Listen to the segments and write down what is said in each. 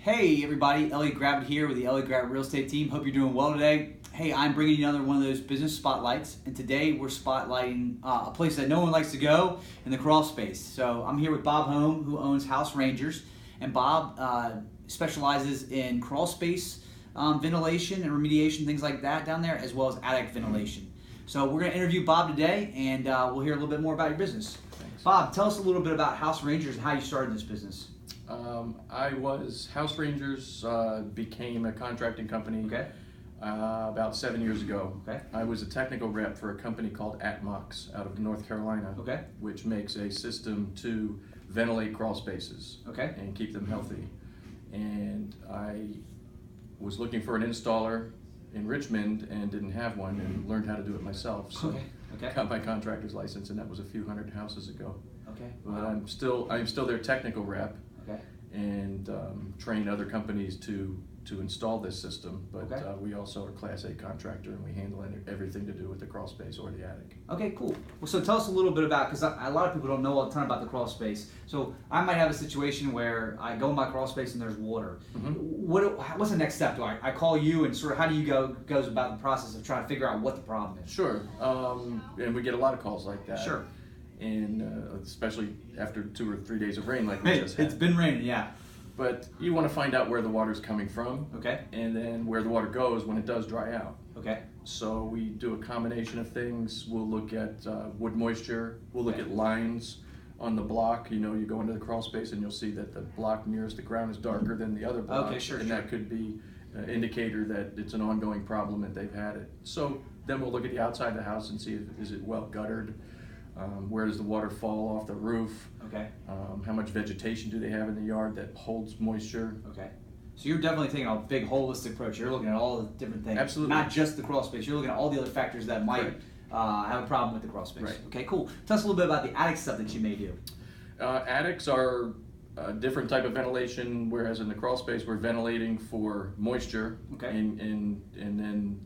Hey everybody, Elliot Gravitt here with the Elliot Gravitt Real Estate Team. Hope you're doing well today. Hey, I'm bringing you another one of those business spotlights, and today we're spotlighting a place that no one likes to go in the crawl space. So I'm here with Bob Holme, who owns House Rangers, and Bob specializes in crawl space ventilation and remediation, things like that down there, as well as attic ventilation. So we're going to interview Bob today, and we'll hear a little bit more about your business. Thanks. Bob, tell us a little bit about House Rangers and how you started this business. House Rangers became a contracting company Okay. about 7 years ago. Okay. I was a technical rep for a company called Atmox out of North Carolina, Okay. which makes a system to ventilate crawl spaces Okay. and keep them healthy. And I was looking for an installer in Richmond and didn't have one, and learned how to do it myself. So Okay. Okay. got my contractor's license, and that was a few hundred houses ago. Okay. But I'm still their technical rep. Okay. And train other companies to install this system, but Okay. We also are Class A contractor, and we handle everything to do with the crawl space or the attic. Okay, cool. Well, so tell us a little bit about, because a lot of people don't know a ton about the crawl space. So I might have a situation where I go in my crawl space and there's water. Mm-hmm. What's the next step? Do I call you, and sort of how do you goes about the process of trying to figure out what the problem is? Sure, and we get a lot of calls like that. Sure. And especially after 2 or 3 days of rain like we just had. It's been raining, yeah. But you want to find out where the water's coming from, Okay. and then where the water goes when it does dry out. Okay. So we do a combination of things. We'll look at wood moisture. We'll look Okay. at lines on the block. You know, you go into the crawl space and you'll see that the block nearest the ground is darker than the other block. Okay, sure, and sure. that could be an indicator that it's an ongoing problem that they've had it. So then we'll look at the outside of the house and see is it well guttered. Where does the water fall off the roof? Okay. How much vegetation do they have in the yard that holds moisture? Okay. So you're definitely taking a big holistic approach. You're looking at all the different things. Absolutely. Not just the crawl space. You're looking at all the other factors that might have a problem with the crawl space. Right. Okay, cool. Tell us a little bit about the attic stuff that you may do. Attics are a different type of ventilation, whereas in the crawl space we're ventilating for moisture, Okay. and then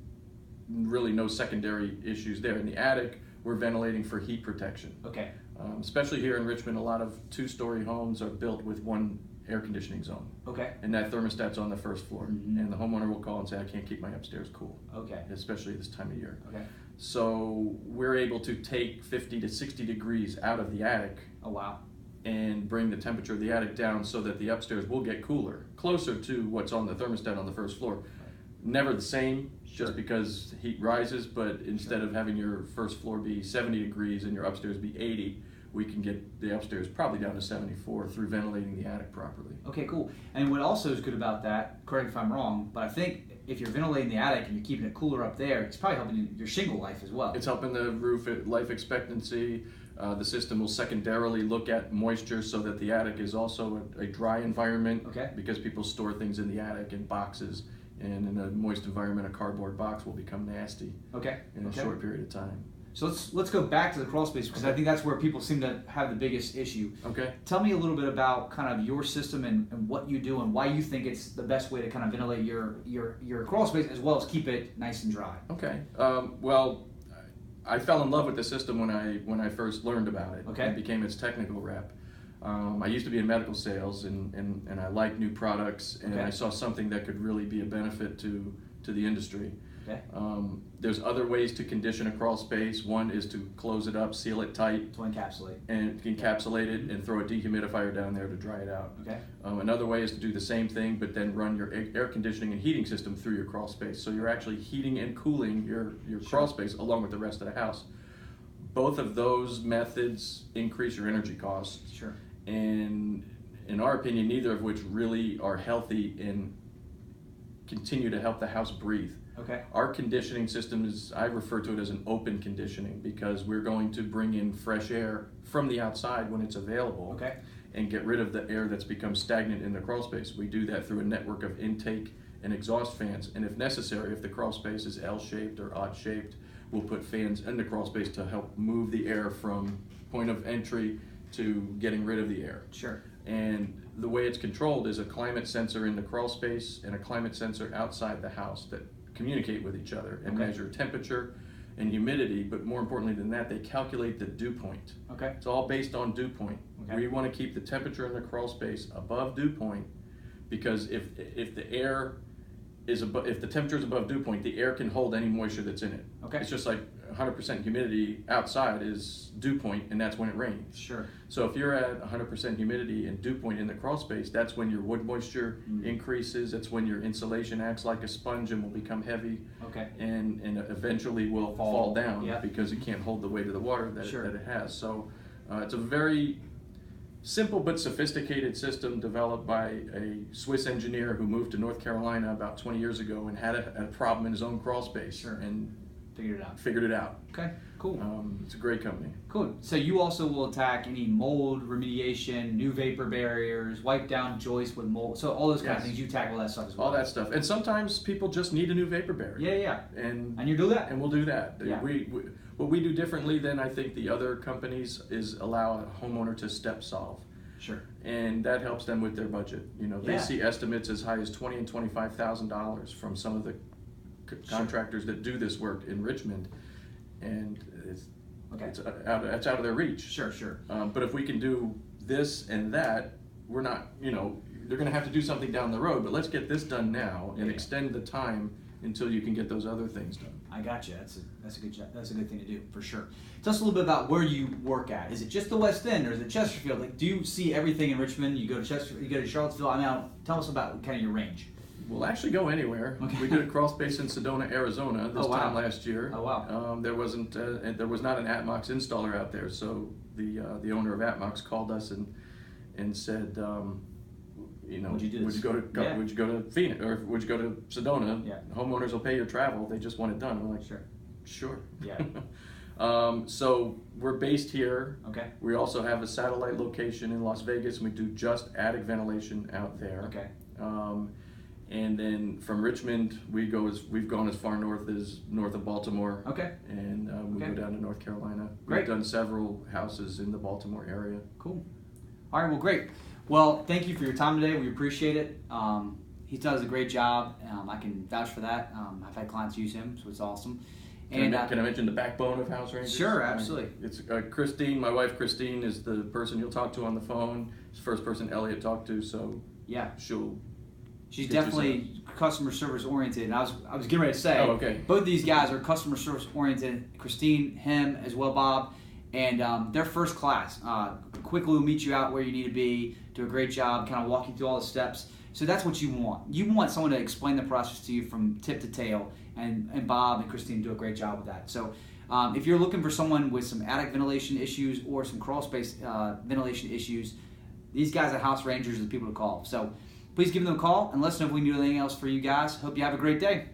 really no secondary issues there. In the attic, we're ventilating for heat protection. Okay. Especially here in Richmond, a lot of 2-story homes are built with one air conditioning zone, Okay. and that thermostat's on the first floor. Mhm. And the homeowner will call and say, I can't keep my upstairs cool, Okay. especially this time of year. Okay. So we're able to take 50 to 60 degrees out of the attic Oh wow. and bring the temperature of the attic down so that the upstairs will get cooler, closer to what's on the thermostat on the first floor. Never the same, Sure. just because heat rises, but instead of having your first floor be 70 degrees and your upstairs be 80, we can get the upstairs probably down to 74 through ventilating the attic properly. Okay, cool. And what also is good about that, correct me if I'm wrong, but I think if you're ventilating the attic and you're keeping it cooler up there, it's probably helping your shingle life as well. It's helping the roof life expectancy. The system will secondarily look at moisture so that the attic is also a dry environment. Okay. Because people store things in the attic in boxes, and in a moist environment, a cardboard box will become nasty Okay. in a Okay. short period of time. So let's go back to the crawl space, because I think that's where people seem to have the biggest issue. Okay. Tell me a little bit about kind of your system and what you do and why you think it's the best way to kind of ventilate your crawl space as well as keep it nice and dry. Okay. Well, I fell in love with the system when I first learned about it. Okay. And became its technical rep. I used to be in medical sales, and I like new products, and Okay. I saw something that could really be a benefit to the industry. Okay. There's other ways to condition a crawl space. One is to close it up, seal it tight, To encapsulate. and encapsulate it, and throw a dehumidifier down there to dry it out. Okay. Another way is to do the same thing, but then run your air conditioning and heating system through your crawl space. So you're actually heating and cooling your crawl space along with the rest of the house. Both of those methods increase your energy costs, Sure. and in our opinion, neither of which really are healthy and continue to help the house breathe. Okay. Our conditioning system is, I refer to it as an open conditioning, because we're going to bring in fresh air from the outside when it's available. Okay. And get rid of the air that's become stagnant in the crawl space. We do that through a network of intake and exhaust fans, and if necessary, if the crawl space is L-shaped or odd-shaped, we'll put fans in the crawl space to help move the air from point of entry to getting rid of the air. Sure. And the way it's controlled is a climate sensor in the crawl space and a climate sensor outside the house that communicate with each other and Okay. measure temperature and humidity, but more importantly than that, they calculate the dew point. Okay. It's all based on dew point. Okay. We want to keep the temperature in the crawl space above dew point because if the air is if the temperature is above dew point, the air can hold any moisture that's in it. Okay. It's just like 100% humidity outside is dew point, and that's when it rains. Sure. So if you're at 100% humidity and dew point in the crawl space, that's when your wood moisture increases. That's when your insulation acts like a sponge and will become heavy. Okay. And eventually will fall down because it can't hold the weight of the water that it has. So it's a very simple but sophisticated system developed by a Swiss engineer who moved to North Carolina about 20 years ago and had a problem in his own crawl space. Sure. And figured it out. Okay, cool. It's a great company. Cool. So you also will attack any mold remediation, new vapor barriers, wipe down joists with mold. So all those kind of things, you tackle that stuff as well. All that stuff. And sometimes people just need a new vapor barrier. Yeah. And you do that. And we'll do that. Yeah. What we do differently than I think the other companies is allow a homeowner to step solve. Sure. And that helps them with their budget. They see estimates as high as $20,000 and $25,000 from some of the contractors that do this work in Richmond, and it's out of their reach. Sure. But if we can do this and that, we're not, they're going to have to do something down the road, but let's get this done now and extend the time until you can get those other things done. I got you. That's a good job. That's a good thing to do for sure. Tell us a little bit about where you work at. Is it just the West End or is it Chesterfield? Like, do you see everything in Richmond? You go to Charlottesville. Tell us about kind of your range. We'll actually go anywhere. Okay. We did a crawl space in Sedona, Arizona this time last year. Oh wow! There was not an Atmox installer out there, so the owner of Atmox called us and said, would you go to Phoenix or would you go to Sedona? Yeah. Homeowners will pay your travel. They just want it done. I'm like, sure. Yeah. So we're based here. Okay. We also have a satellite location in Las Vegas, and we do just attic ventilation out there. Okay. And then from Richmond, we've gone as far north as north of Baltimore. Okay. And we go down to North Carolina. Great. We've done several houses in the Baltimore area. Cool. All right. Well, great. Well, thank you for your time today. We appreciate it. He does a great job. I can vouch for that. I've had clients use him, so it's awesome. Can I mention the backbone of House Rangers? Sure, absolutely. It's Christine, my wife Christine, is the person you'll talk to on the phone. It's the first person Elliot talked to, so she's definitely customer service oriented. And I was getting ready to say, both these guys are customer service oriented. Christine, him as well, Bob, and they're first class. Quickly will meet you out where you need to be, do a great job, kind of walk you through all the steps. So that's what you want. You want someone to explain the process to you from tip to tail, and Bob and Christine do a great job with that. So if you're looking for someone with some attic ventilation issues or some crawl space ventilation issues, these guys at House Rangers are the people to call. So please give them a call and let us know if we can do anything else for you guys. Hope you have a great day.